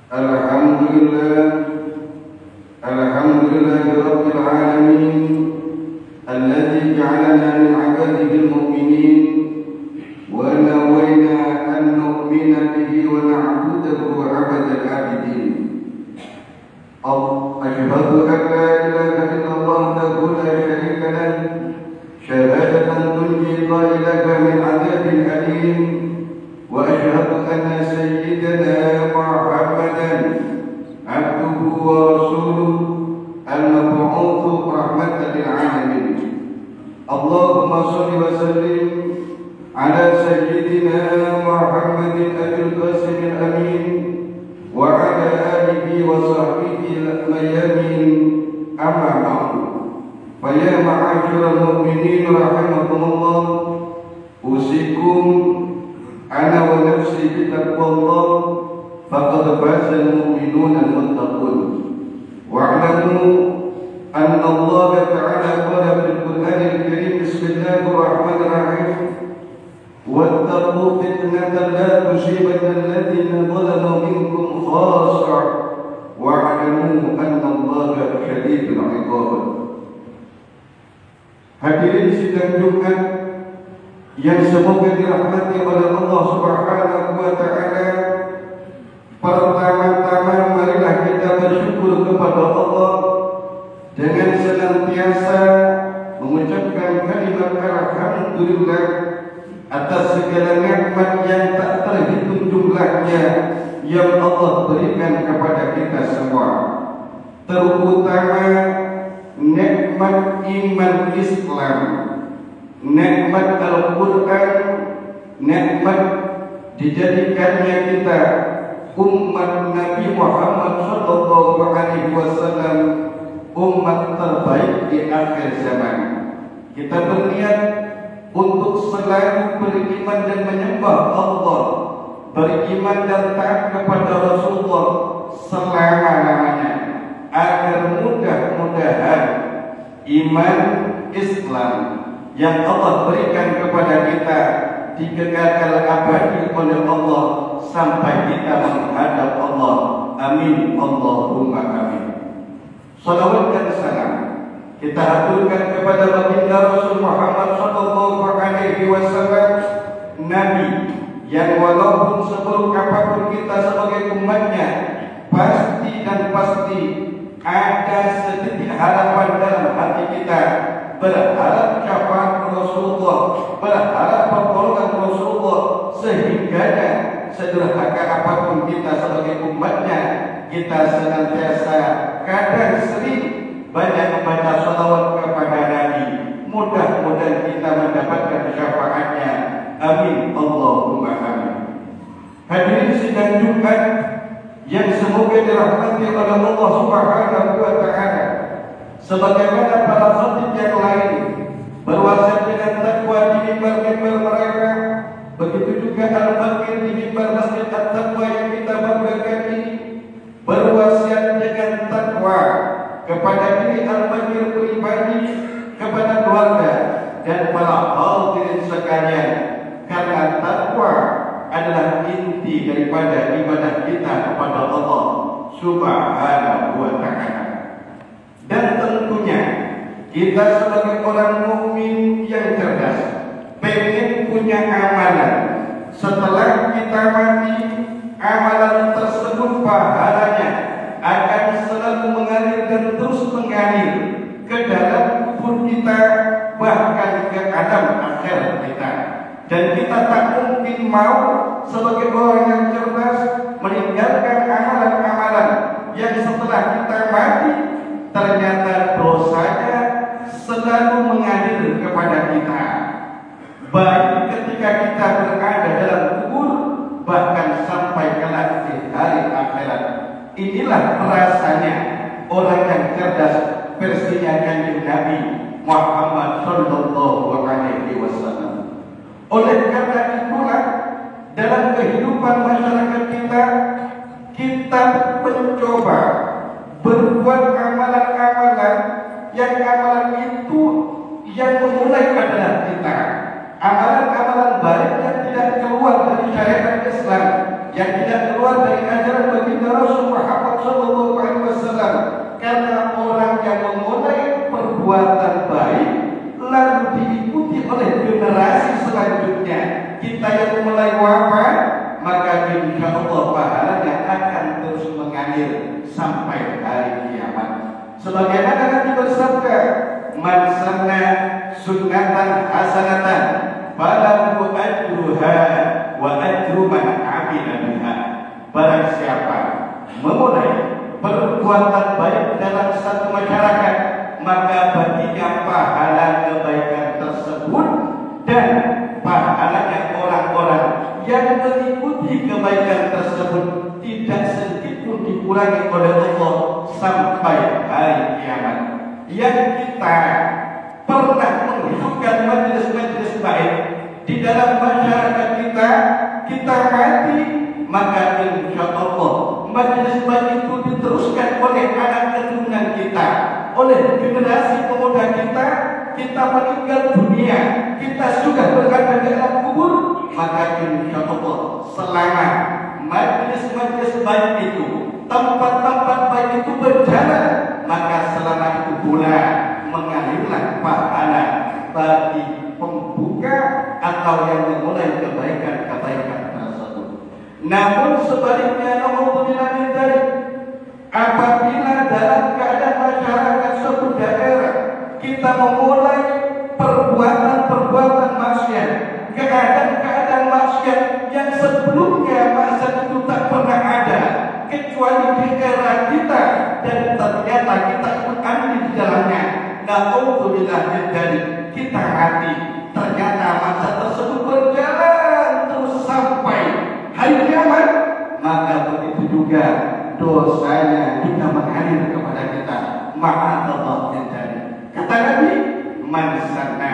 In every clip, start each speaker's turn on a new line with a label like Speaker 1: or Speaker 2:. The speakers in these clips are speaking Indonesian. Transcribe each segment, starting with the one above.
Speaker 1: Alhamdulillah, alhamdulillahi rabbil alamin, alladzi ja'alana min 'ibadihi al-mu'minin wa nawayna an nu'mina bihi wa na'budahu 'abadal 'abidin. Asyhadu an la ilaha illallah wahdahu la syarika lahu, syahadatan tunji qailaka min 'adzabin alim. وأشهد أن سيدنا محمدا عبده ورسوله المبعوث رحمة للعالمين. اللهم صل وسلم على سيدنا محمد أبي القاسم الأمين وعلى آله وصحبه الميامين. أما بعد، فيا معاشر المؤمنين رحمكم الله، أوصيكم أنا ونفسي بتقوى الله، فقد فاز المؤمنون المتقون. واعلموا أن الله تعالى قال في القرآن الكريم: بسم الله الرحمن الرحيم، واتقوا فتنة لا تصيبن الذين ظلموا منكم خاصة واعلموا أن الله شديد العقاب. Hadirin sidang Jumat yang semoga dirahmati oleh Allah Subhanahu wa Ta'ala, pertama-tama marilah kita bersyukur kepada Allah dengan senantiasa mengucapkan kalimat alhamdulillah atas segala nikmat yang tak terhitung jumlahnya yang Allah berikan kepada kita semua, terutama nikmat iman Islam, nikmat Al-Quran, nikmat dijadikannya kita umat Nabi Muhammad sallallahu alaihi wasallam, umat terbaik di akhir zaman. Kita berniat untuk selalu beriman dan menyembah Allah, beriman dan taat kepada Rasulullah selama-lamanya, agar mudah-mudahan iman Islam yang Allah berikan kepada kita dikekalkan abadi oleh Allah sampai kita menghadap Allah. Amin Allahumma amin. Salawat dan salam kita aturkan kepada baginda Rasul Muhammad sallallahu alaihi wasallam, Nabi yang walaupun seburuk apapun kita sebagai umatnya, pasti dan pasti ada sedikit harapan dalam hati kita, berharap syafaat Rasulullah, berharap pertolongan Rasulullah, sehingga sederhana apapun kita sebagai umatnya, kita senantiasa kadang sering banyak membaca salawat kepada Nabi. Mudah-mudahan kita mendapatkan syafaatnya. Amin Allahumma amin. Hadirin sidang Jumat yang semoga dirahmati oleh Allah Subhanahu wa Ta'ala, sebagaimana para khatib yang lain berwasiat dengan takwa di mimbar-mimbar mereka, begitu juga Al-Fakir di mimbar Masjid At-Taqwa yang kita banggakan ini berwasiat dengan takwa kepada diri Al-Fakir pribadi, kepada keluarga dan para hadirin sekalian, karena takwa adalah inti daripada ibadah kita kepada Allah Subhanahu wa Ta'ala. Dan tentunya kita sebagai orang mukmin yang cerdas pengen punya amalan setelah kita mati, amalan tersebut pahalanya akan selalu mengalir dan terus mengalir ke dalam kubur kita, bahkan ke alam akhir kita. Dan kita tak mungkin mau sebagai orang yang cerdas meninggalkan amalan-amalan yang setelah kita mati ternyata dosanya selalu mengalir kepada kita, baik ketika kita berada dalam kubur, bahkan sampai kelak di hari akhirat. Inilah rasanya orang yang cerdas versinya Kanjeng Nabi Muhammad sallallahu alaihi wasallam. Oleh karena itulah dalam kehidupan masyarakat kita mencoba berbuat amalan-amalan yang amalan itu yang memulai adalah kita. Amalan-amalan baik yang tidak keluar dari syariat Islam, yang tidak keluar dari ajaran baginda Rasul insya Allah pahalanya akan terus mengalir sampai hari kiamat. Sebagaimana Nabi bersabda, "Man sanna sunnatan hasanatan falahu ajruha wa ajru man amila biha." Barang siapa memulai perbuatan baik dalam satu masyarakat, maka baginya pahala kebaikan tersebut dan pahalanya orang-orang yang mengikuti kebaikan tersebut tidak sedikit pun dikurangi oleh Allah sampai hari kiamat. Yang kita pernah menghidupkan majelis-majelis baik di dalam masyarakat kita, kita mati, maka insya Allah majelis baik itu diteruskan oleh anak keturunan kita, oleh generasi pemuda kita. Kita meninggal dunia, kita sudah berada di dalam kubur, maka insya Allah selama majelis-majelis baik itu, tempat-tempat baik itu berjalan, maka selama itu pula mengalirlah pahala bagi pembuka atau yang memulai kebaikan-kebaikan tersebut. Namun sebaliknya, alhamdulillah min dzalik, apabila dalam keadaan masyarakat suatu daerah kita memulai perbuatan-perbuatan maksiat, keadaan-keadaan maksiat yang sebelumnya maksiat itu tak pernah ada kecuali di era kita, dan ternyata kita ikut andil di dalamnya. Na'udzubillah min dzalik, kita mati, ternyata masa tersebut berjalan terus sampai hari kiamat, maka begitu juga dosanya juga mengalir kepada kita. Ma'adallah min dzalik. Kata Nabi, "Man sanna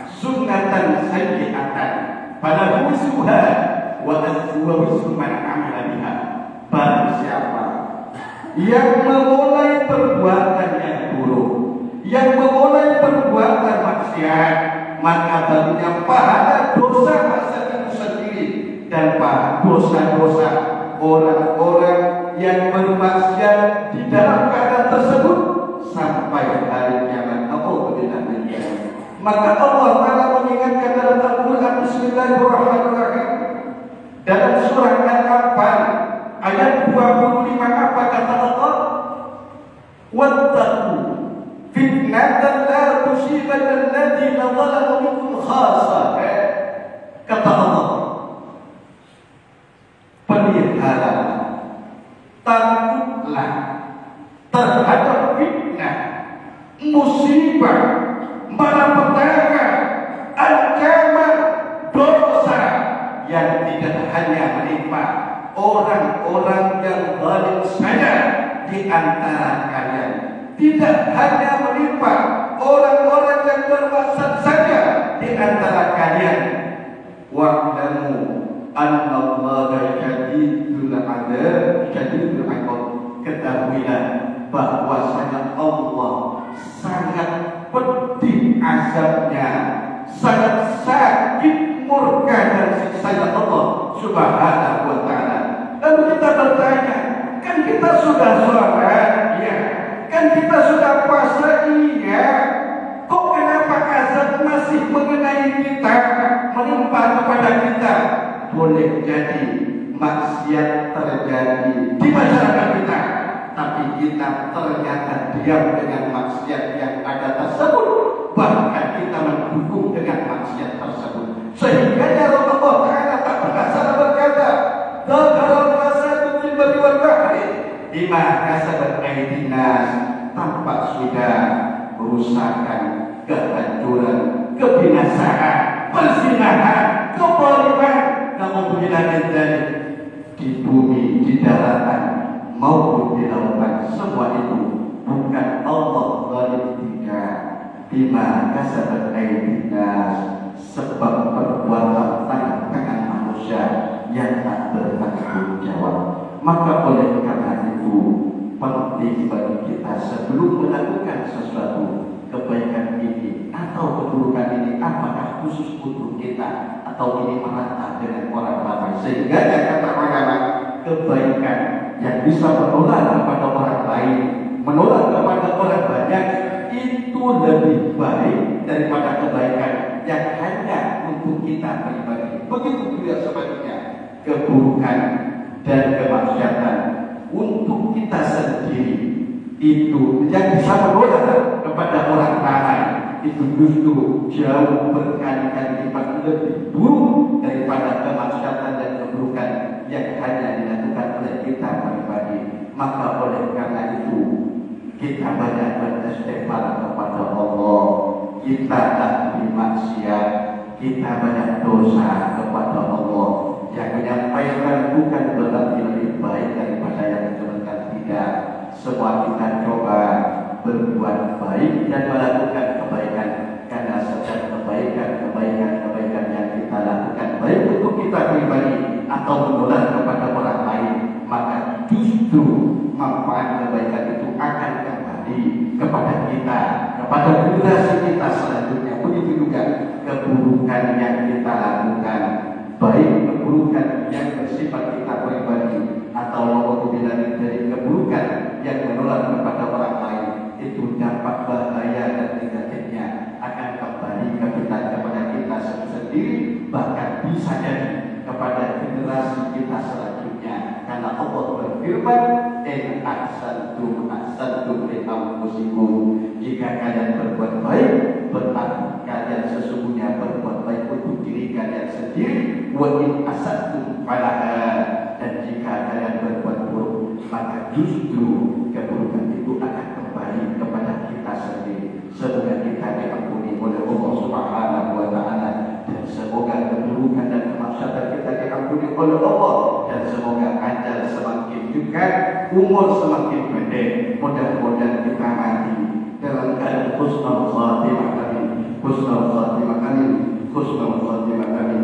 Speaker 1: sunnatan sayyi'atan falahu wizruha wa wizru man amila biha." Barang siapa yang memulai perbuatan yang buruk, yang memulai perbuatan maksiat, maka baginya pahala dosa masa itu sendiri dan pahala dosa-dosa orang-orang yang bermaksiat di dalam keadaan tersebut sampai hari kiamat. Maka Allah Ta'ala mengingatkan dalam Al-Quran, Bismillahirrahmanirrahim, dalam surah Al-Anfal ayat 25, apa kata Allah? "Wattaqu fitnatan la tusibanna alladziina zalamu minkum khassah." Kata Allah, pelihara, takutlah terhadap fitnah, musibah, malapetaka, ancaman, dosa yang tidak hanya menimpa orang-orang yang zalim saja di antara kalian, tidak hanya menimpa orang-orang yang bermaksud saja di antara kalian. Wa'lamu anna Allaha syadidul 'adzab, syadidul 'iqab. Ketahuilah bahwasanya Allah sangat pedih azabnya, sangat sakit murka dan siksanya Allah Subhanahu wa ta'ala. Lalu kita bertanya, kan kita sudah sholat, ya, kan kita sudah puasa, iya, kok kenapa azab masih mengenai kita, menimpa kepada kita? Boleh jadi maksiat terjadi di masyarakat kita, tapi kita ternyata diam dengan maksiat yang ada tersebut, bahkan kita mendukung dengan maksiat tersebut, sehingga ya Allah Ta'ala tak pernah salah berkata, "Dhaharal fasadu fil barri wal bahri bima kasabat aydin nas." Tampak sudah kerusakan, kehancuran, kebinasaan, perzinahan, kezaliman, naudzubillah min dzalik, di bumi, di daratan maupun di lautan, semua itu bukan Allah zalim, tidak, bima kasabat aydin nas, sebab perbuatan tangan manusia yang tak bertanggung jawab. Maka oleh karena itu penting bagi kita sebelum melakukan sesuatu kebaikan ini atau keburukan ini, apakah khusus untuk kita atau ini merata dengan orang ramai, sehingga kata ulama, kebaikan yang bisa menular kepada orang lain, menular kepada orang banyak, itu lebih baik daripada kebaikan yang hanya untuk kita pribadi. Begitu juga sebaliknya, keburukan dan kemaksiatan untuk kita sendiri itu yang bisa menolak kepada orang lain itu justru jauh berkali-kali lipat lebih buruk daripada kemaksiatan dan keburukan yang hanya dilakukan oleh kita pribadi. Maka oleh karena itu kita banyak beristighfar kepada Allah, kita ahli maksiat, kita banyak dosa kepada Allah. Yang menyampaikan bukan berarti lebih baik daripada yang menjelaskan, tidak. Semua kita coba berbuat baik dan melakukan kebaikan, karena setiap kebaikan yang kita lakukan baik untuk kita pribadi atau menular kepada orang lain, maka justru manfaat kebaikan itu akan kembali kepada kita, kepada generasi kita selanjutnya. Begitu juga keburukan yang kita lakukan, baik keburukan yang bersifat kita pribadi atau apabila dari keburukan yang menular kepada orang lain, itu dampak bahaya dan negatifnya akan kembali kepada kita sendiri, bahkan bisa jadi kepada generasi kita selanjutnya. Karena Allah berfirman, in ahsantum li anfusikum, jika kalian berbuat baik, berarti kalian sesungguhnya berbuat baik untuk diri kalian sendiri. Wa in ahsantum falaha, dan jika kalian berbuat buruk, maka justru keburukan itu akan kembali kepada kita sendiri. Semoga kita diampuni oleh Allah Subhanahu wa Ta'ala, dan semoga keburukan dan kemaksiatan kita diampuni oleh Allah, dan semoga ajal semakin dekat, umur semakin pendek. Mudah-mudahan kita mati dalam keadaan husnul khatimah, husnul khatimah, husnul khatimah.